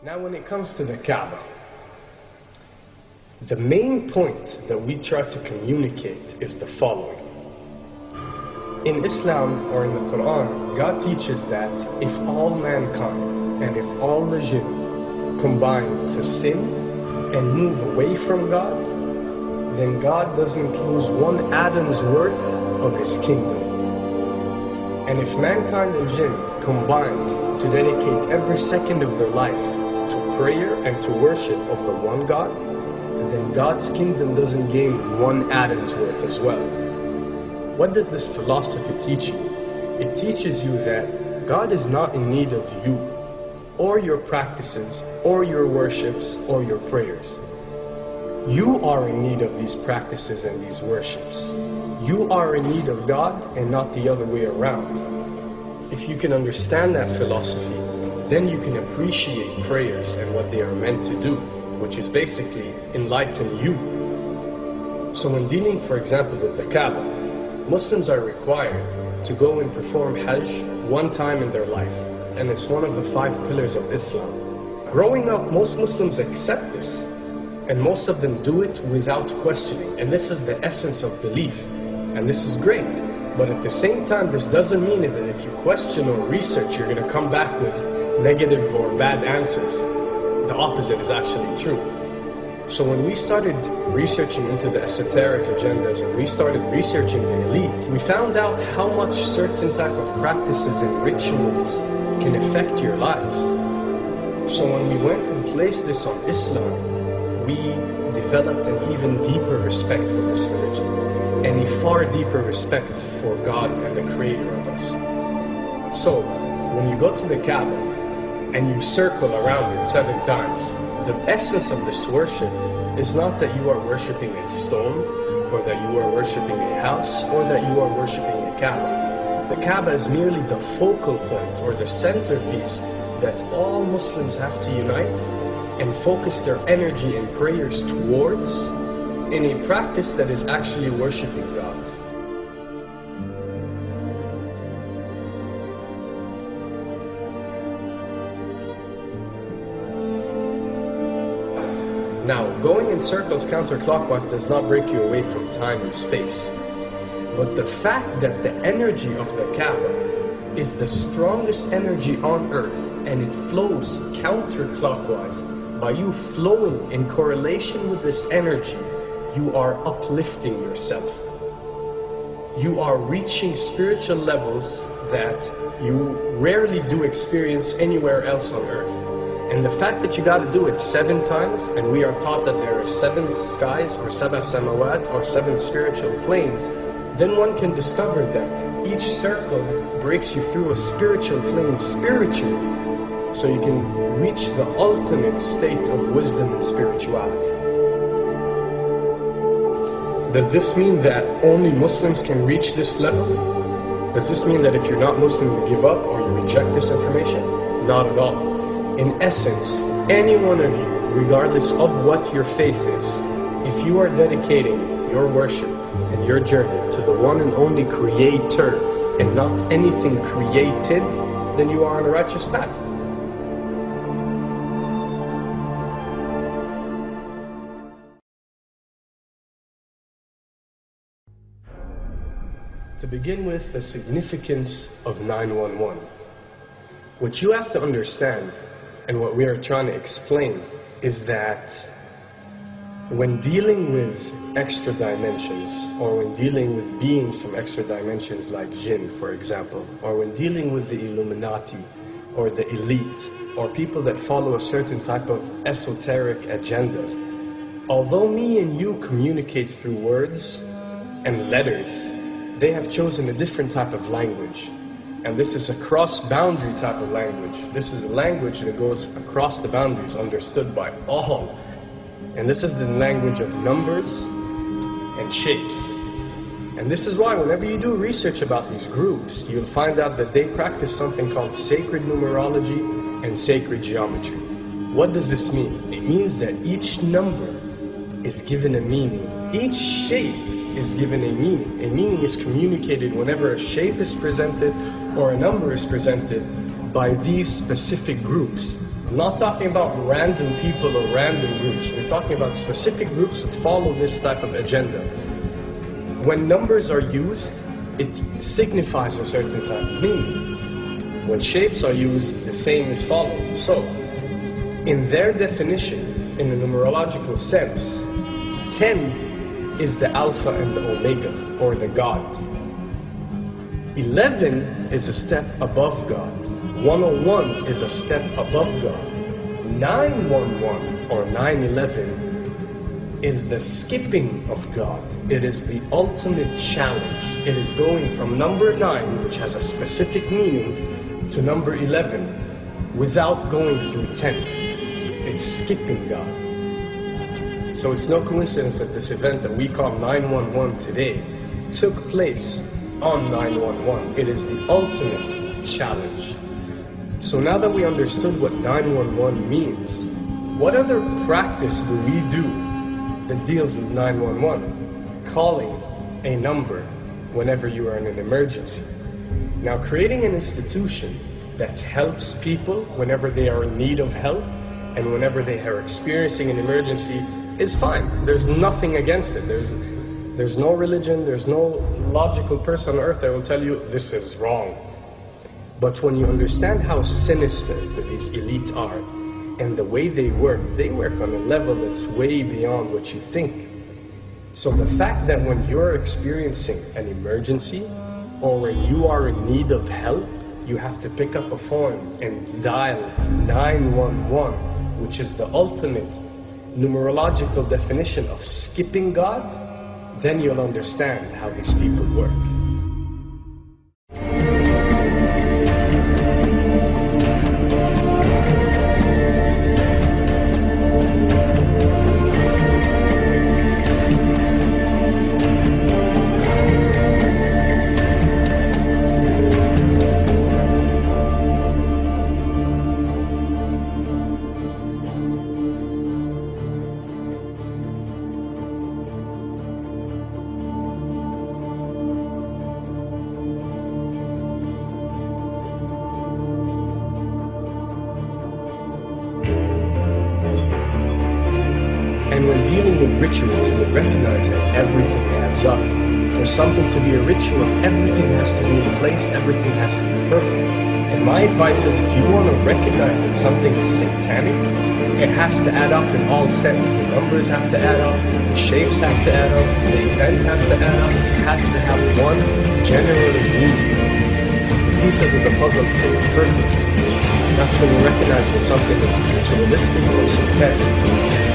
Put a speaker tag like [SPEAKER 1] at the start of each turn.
[SPEAKER 1] Now when it comes to the Kabe, the main point that we try to communicate is the following. In Islam or in the Quran, God teaches that if all mankind and if all the jinn combine to sin and move away from God, then God doesn't lose one atom's worth of His kingdom. And if mankind and jinn combined to dedicate every second of their life to prayer and to worship of the one God, then God's kingdom doesn't gain one atom's worth as well. What does this philosophy teach you? It teaches you that God is not in need of you, or your practices, or your worships, or your prayers. You are in need of these practices and these worships. You are in need of God and not the other way around. If you can understand that philosophy, then you can appreciate prayers and what they are meant to do, which is basically enlighten you. So when dealing, for example, with the Kabe, Muslims are required to go and perform Hajj one time in their life, and it's one of the 5 pillars of Islam. Growing up, most Muslims accept this, and most of them do it without questioning, and this is the essence of belief, and this is great. But at the same time, this doesn't mean that if you question or research, you're going to come back with negative or bad answers. The opposite is actually true. So when we started researching into the esoteric agendas and we started researching the elite, we found out how much certain type of practices and rituals can affect your lives. So when we went and placed this on Islam, we developed an even deeper respect for this religion and a far deeper respect for God and the Creator of us. So when you go to the Kabe and you circle around it 7 times, the essence of this worship is not that you are worshipping a stone, or that you are worshipping a house, or that you are worshipping a Kabe. The Kabe is merely the focal point or the centerpiece that all Muslims have to unite and focus their energy and prayers towards in a practice that is actually worshipping God. Now, going in circles counterclockwise does not break you away from time and space. But the fact that the energy of the Kabe is the strongest energy on earth and it flows counterclockwise, by you flowing in correlation with this energy, you are uplifting yourself. You are reaching spiritual levels that you rarely do experience anywhere else on earth. And the fact that you got to do it 7 times, and we are taught that there are 7 skies or 7 samawat or 7 spiritual planes, then one can discover that each circle breaks you through a spiritual plane spiritually, so you can reach the ultimate state of wisdom and spirituality. Does this mean that only Muslims can reach this level? Does this mean that if you're not Muslim you give up or you reject this information? Not at all. In essence, any one of you, regardless of what your faith is, if you are dedicating your worship and your journey to the one and only Creator and not anything created, then you are on a righteous path. To begin with, the significance of 911. What you have to understand, and what we are trying to explain, is that when dealing with extra dimensions, or when dealing with beings from extra dimensions like jinn, for example, or when dealing with the Illuminati, or the elite, or people that follow a certain type of esoteric agendas, although me and you communicate through words and letters, they have chosen a different type of language. And this is a cross-boundary type of language. This is a language that goes across the boundaries, understood by all. And this is the language of numbers and shapes. And this is why whenever you do research about these groups, you'll find out that they practice something called sacred numerology and sacred geometry. What does this mean? It means that each number is given a meaning. Each shape is given a meaning. A meaning is communicated whenever a shape is presented or a number is presented by these specific groups. I'm not talking about random people or random groups. We're talking about specific groups that follow this type of agenda. When numbers are used, it signifies a certain type of meaning. When shapes are used, the same is followed. So, in their definition, in a numerological sense, 10 is the Alpha and the Omega, or the God. 11 is a step above God. 101 is a step above God. 911 or 911 is the skipping of God. It is the ultimate challenge. It is going from number 9, which has a specific meaning, to number 11 without going through 10. It's skipping God. So it's no coincidence that this event that we call 911 today took place on 911. It is the ultimate challenge. So now that we understood what 911 means, what other practice do we do that deals with 911? Calling a number whenever you are in an emergency. Now, creating an institution that helps people whenever they are in need of help and whenever they are experiencing an emergency is fine. There's nothing against it. There's no religion, there's no logical person on earth that will tell you this is wrong. But when you understand how sinister these elite are and the way they work on a level that's way beyond what you think. So the fact that when you're experiencing an emergency or when you are in need of help, you have to pick up a phone and dial 911, which is the ultimate numerological definition of skipping God, then you'll understand how these people work. And when dealing with rituals, we recognize that everything adds up. For something to be a ritual, everything has to be in place, everything has to be perfect. And my advice is, if you want to recognize that something is satanic, it has to add up in all sense. The numbers have to add up, the shapes have to add up, the event has to add up, it has to have one general meaning. The pieces of the puzzle fit perfectly. That's when you recognize that something is ritualistic or satanic.